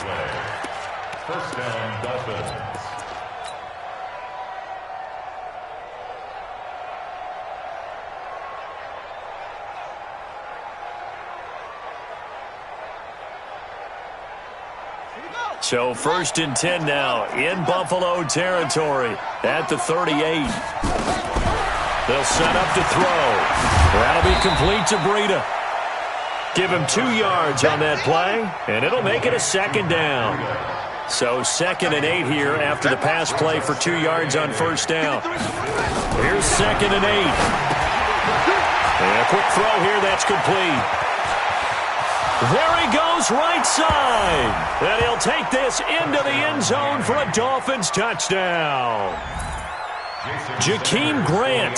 First down, Dolphins. So 1st and 10 now in Buffalo territory at the 38. They'll set up to throw. That'll be complete to Breida. Give him 2 yards on that play, and it'll make it a 2nd down. So 2nd and 8 here after the pass play for 2 yards on first down. Here's 2nd and 8. And a quick throw here, that's complete. There he goes right side. And he'll take this into the end zone for a Dolphins touchdown. Jakeem Grant,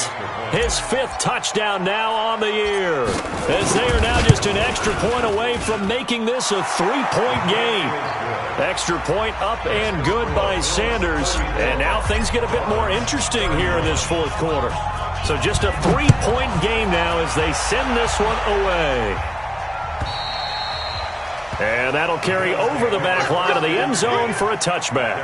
his 5th touchdown now on the year. As they are now just an extra point away from making this a 3-point game. Extra point up and good by Sanders. And now things get a bit more interesting here in this 4th quarter. So just a 3-point game now as they send this one away. And that'll carry over the back line of the end zone for a touchback.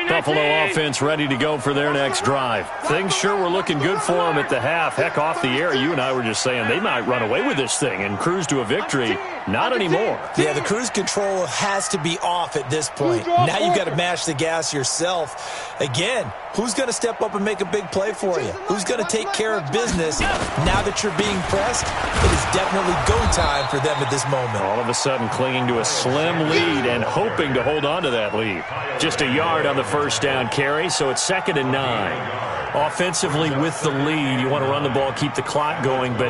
Buffalo offense ready to go for their next drive. Things sure were looking good for them at the half. Heck, off the air, you and I were just saying they might run away with this thing and cruise to a victory. Not anymore. Yeah, the cruise control has to be off at this point. Now you've got to mash the gas yourself. Again, who's going to step up and make a big play for you? Who's going to take care of business now that you're being pressed? It is definitely go time for them at this moment. All of a sudden clinging to a slim lead and hoping to hold on to that lead. Just a yard on the first down carry, so it's 2nd and 9. Offensively with the lead, you want to run the ball, keep the clock going, but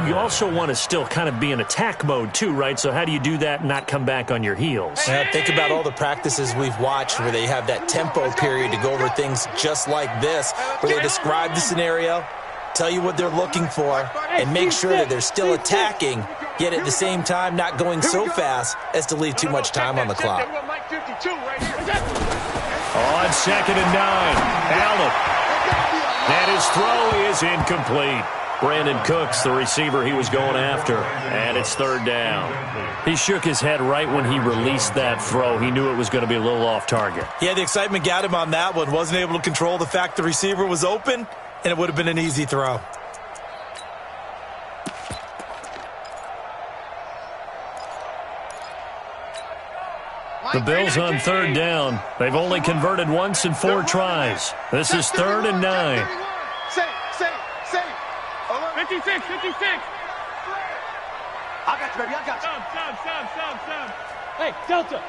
you also want to still kind of be in attack mode too, right? So how do you do that and not come back on your heels? Think about all the practices we've watched where they have that tempo period to go over things just like this, where they describe the scenario, tell you what they're looking for, and make sure that they're still attacking, yet at the same time not going so fast as to leave too much time on the clock. On 2nd and 9, Allen. And his throw is incomplete. Brandon Cooks, the receiver he was going after, and it's 3rd down. He shook his head right when he released that throw. He knew it was going to be a little off target. Yeah, the excitement got him on that one. Wasn't able to control the fact the receiver was open, and it would have been an easy throw. The Bills on 3rd down. They've only converted once in 4 tries. This is 3rd and 9. Say. 56. I got you, baby. I got you. Sub. Hey, Delta.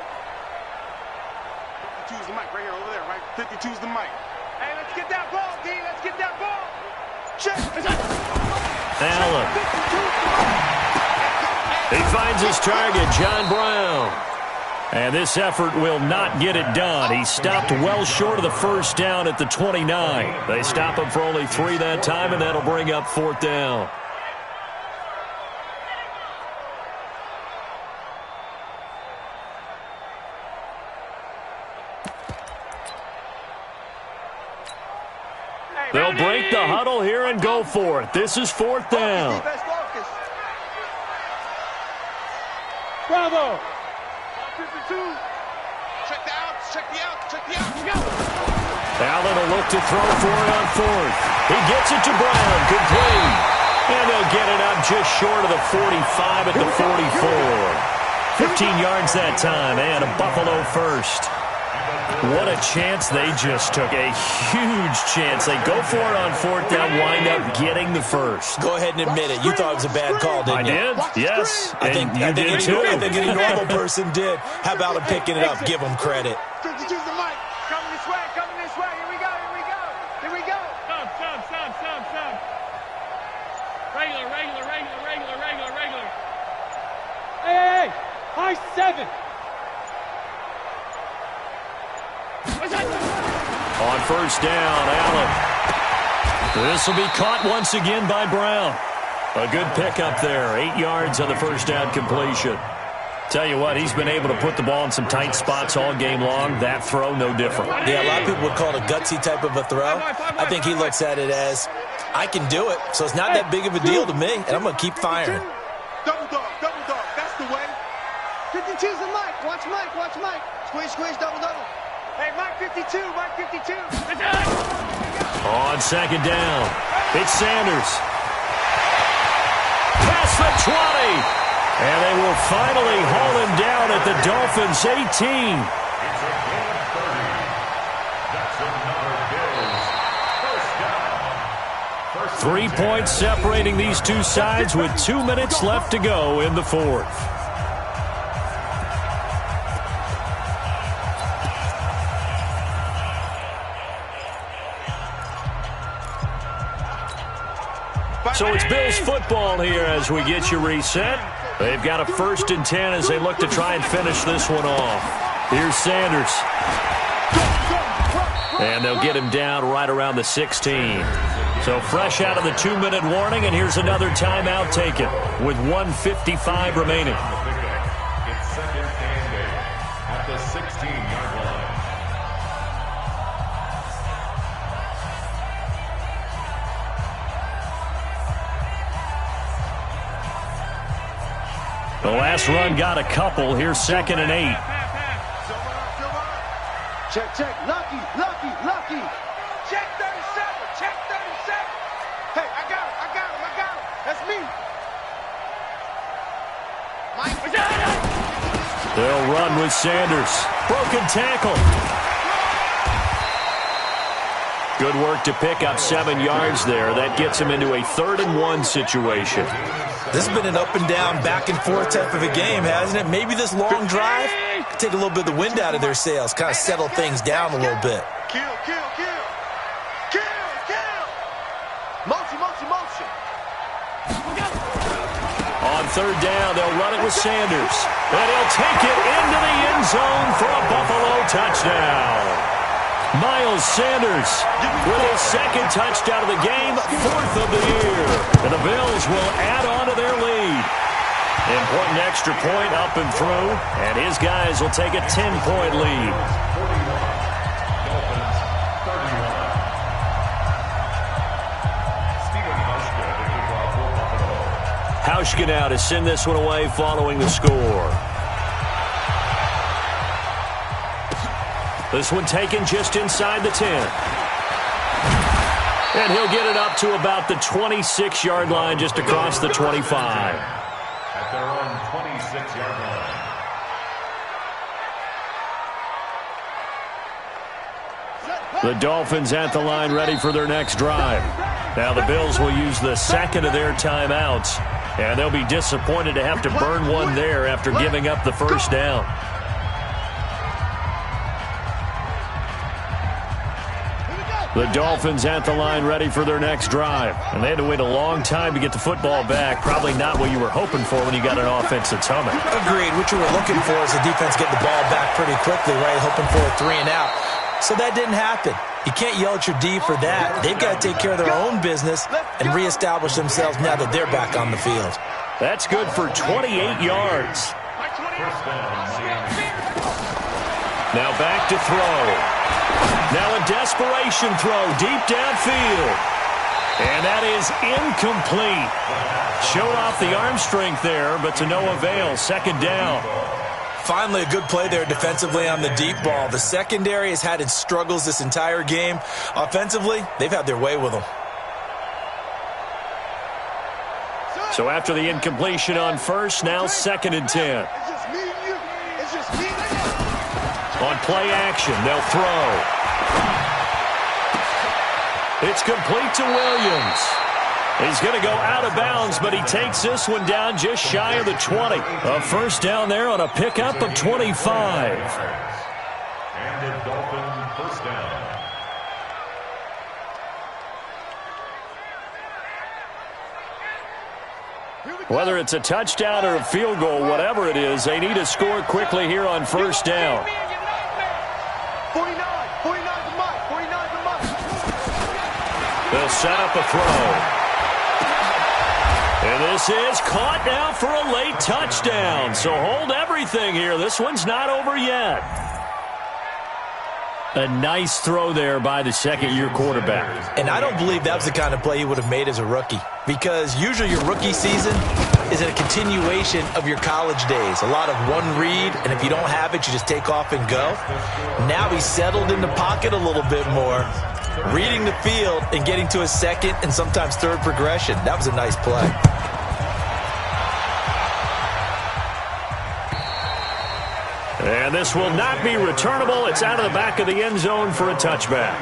52's the mic right here, over there, right? 52's the mic. Hey, let's get that ball, D. Let's get that ball. Check. Allen. He finds his target, John Brown. And this effort will not get it done. He stopped well short of the first down at the 29. They stop him for only 3 that time, and that'll bring up 4th down. They'll break the huddle here and go for it. This is 4th down. Bravo. 52. Check the outs. Allen will look to throw for it on 4th. He gets it to Brown. Complete. And they'll get it up just short of the 45 at the 44. 15 yards that time, and a Buffalo first. What a chance they just took. A huge chance. They go for it on 4th down, wind up getting the first. Go ahead and admit it. You thought it was a bad call, didn't you? I did, yes. I think did too. I think any normal person did. How about him picking it up? Give him credit. 52's the mic. Coming this way. Here we go. Sub. Regular. Hey. High 7. On 1st down, Allen. This will be caught once again by Brown. A good pickup there. 8 yards on the first down completion. Tell you what, he's been able to put the ball in some tight spots all game long. That throw, no different. Yeah, a lot of people would call it a gutsy type of a throw. I think he looks at it as, I can do it, so it's not that big of a deal to me, and I'm going to keep firing. Double dog. That's the way. 52's the mic. Watch Mike. Squish, double. Hey, Mike 52. On 2nd down, it's Sanders. Past the 20. And they will finally haul him down at the Dolphins' 18. That's 3 points separating these two sides with 2 minutes left to go in the 4th. So it's Bills football here as we get you reset. They've got a 1st and 10 as they look to try and finish this one off. Here's Sanders. And they'll get him down right around the 16. So fresh out of the 2-minute warning, and here's another timeout taken with 1:55 remaining. It's 2nd and 8 at the 16-yard line. The last run got a couple. Here's 2nd and 8. Check, check. Lucky, lucky, lucky. Check 37. Check 37. Hey, I got him. That's me. They'll run with Sanders. Broken tackle. Good work to pick up 7 yards there. That gets him into a 3rd-and-1 situation. This has been an up-and-down, back-and-forth type of a game, hasn't it? Maybe this long drive could take a little bit of the wind out of their sails, kind of settle things down a little bit. Kill. Motion. On 3rd down, they'll run it with Sanders. And he'll take it into the end zone for a Buffalo touchdown. Miles Sanders with his 2nd touchdown of the game, 4th of the year. And the Bills will add on to their lead. Important extra point up and through, and his guys will take a 10-point lead. Hauschka now to send this one away following the score. This one taken just inside the 10. And he'll get it up to about the 26-yard line, just across the 25. At their own 26-yard line. The Dolphins at the line, ready for their next drive. Now the Bills will use the 2nd of their timeouts, and they'll be disappointed to have to burn one there after giving up the 1st down. The Dolphins at the line, ready for their next drive. And they had to wait a long time to get the football back. Probably not what you were hoping for when you got an offense that's humming. Agreed. What you were looking for is the defense getting the ball back pretty quickly, right? Hoping for a 3-and-out. So that didn't happen. You can't yell at your D for that. They've got to take care of their own business and reestablish themselves now that they're back on the field. That's good for 28 yards. Now back to throw. Now a desperation throw deep downfield. And that is incomplete. Showed off the arm strength there, but to no avail. 2nd down. Finally, a good play there defensively on the deep ball. The secondary has had its struggles this entire game. Offensively, they've had their way with them. So after the incompletion on 1st, now 2nd and 10. It's just me and you. It's just me and you. On play action, they'll throw. It's complete to Williams. He's going to go out of bounds, but he takes this one down just shy of the 20. A 1st down there on a pickup of 25. And the Dolphins 1st down. Whether it's a touchdown or a field goal, whatever it is, they need to score quickly here on 1st down. 49 to Mike. They'll set up a throw. And this is caught now for a late touchdown. So hold everything here. This one's not over yet. A nice throw there by the 2nd-year quarterback. And I don't believe that was the kind of play he would have made as a rookie. Because usually your rookie season is a continuation of your college days. A lot of one read, and if you don't have it, you just take off and go. Now he's settled in the pocket a little bit more, reading the field and getting to his 2nd and sometimes 3rd progression. That was a nice play. And this will not be returnable. It's out of the back of the end zone for a touchback.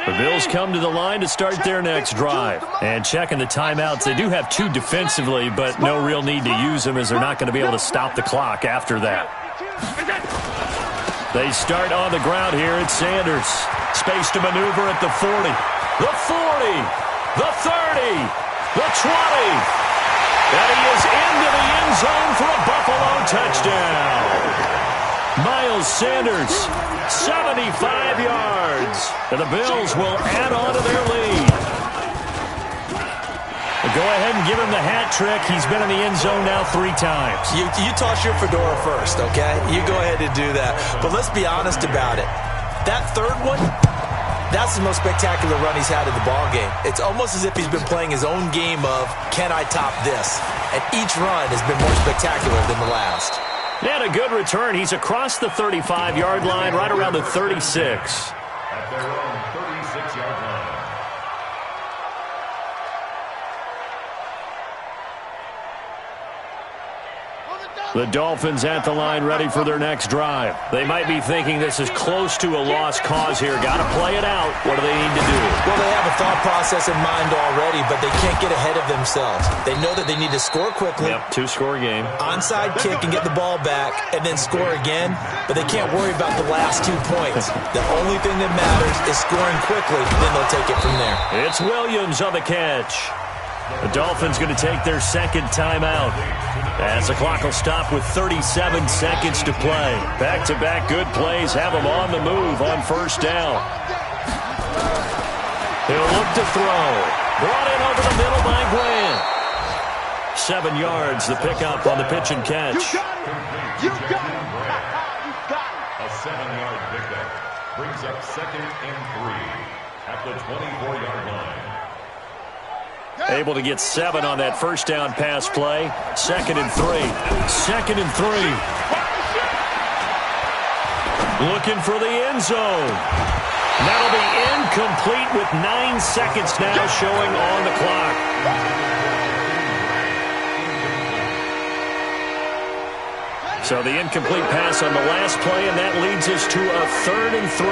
The Bills come to the line to start their next drive. And checking the timeouts, they do have 2 defensively, but no real need to use them as they're not going to be able to stop the clock after that. They start on the ground here at Sanders. Space to maneuver at the 40. The 40. The 30. The 20. And he is into the end zone for a Buffalo touchdown. Miles Sanders, 75 yards. And the Bills will add on to their lead. Go ahead and give him the hat trick. He's been in the end zone now 3 times. You toss your fedora first, okay? You go ahead and do that. But let's be honest about it. That 3rd one, That's the most spectacular run he's had in the ballgame. It's almost as if he's been playing his own game of, can I top this? And each run has been more spectacular than the last. And a good return. He's across the 35-yard line, right around the 36. At their own 36-yard line. The Dolphins at the line ready for their next drive. They might be thinking this is close to a lost cause here. Got to play it out. What do they need to do? Well, they have a thought process in mind already, but they can't get ahead of themselves. They know that they need to score quickly. Yep, two-score game. Onside kick and get the ball back and then score again, but they can't worry about the last 2 points. The only thing that matters is scoring quickly, then they'll take it from there. It's Williams on the catch. The Dolphins going to take their second timeout as the clock will stop with 37 seconds to play. Back-to-back good plays have them on the move on first down. He'll look to throw. Brought in over the middle by Glenn. 7 yards, the pickup on the pitch and catch. You got it! You got it! You got it! A 7-yard pickup brings up 2nd and 3 at the 24-yard line. Able to get 7 on that first down pass play. 2nd and 3. 2nd and 3. Looking for the end zone. That'll be incomplete with 9 seconds now showing on the clock. So the incomplete pass on the last play, and that leads us to a 3rd and 3.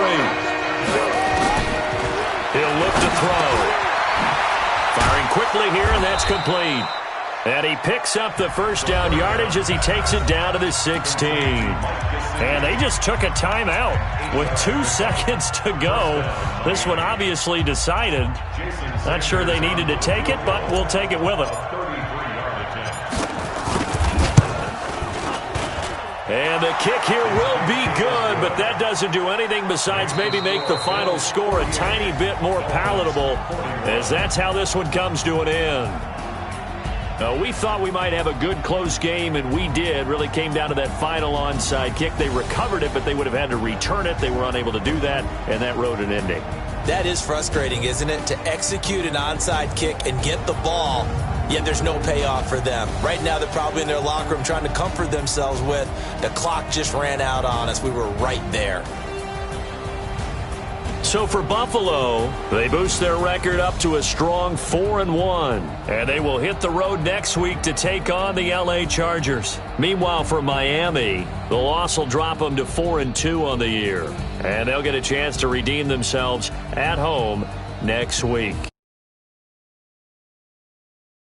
He'll look to throw. Firing quickly here, and that's complete. And he picks up the first down yardage as he takes it down to the 16. And they just took a timeout with 2 seconds to go. This one obviously decided. Not sure they needed to take it, but we'll take it with them. And the kick here will be good, but that doesn't do anything besides maybe make the final score a tiny bit more palatable, as that's how this one comes to an end. We thought we might have a good close game, and we did. Really came down to that final onside kick. They recovered it, but they would have had to return it. They were unable to do that, and that wrote an ending. That is frustrating, isn't it? To execute an onside kick and get the ball, yet there's no payoff for them. Right now, they're probably in their locker room trying to comfort themselves with, the clock just ran out on us. We were right there. So for Buffalo, they boost their record up to a strong 4-1. And they will hit the road next week to take on the LA Chargers. Meanwhile, for Miami, the loss will drop them to 4-2 on the year. And they'll get a chance to redeem themselves at home next week.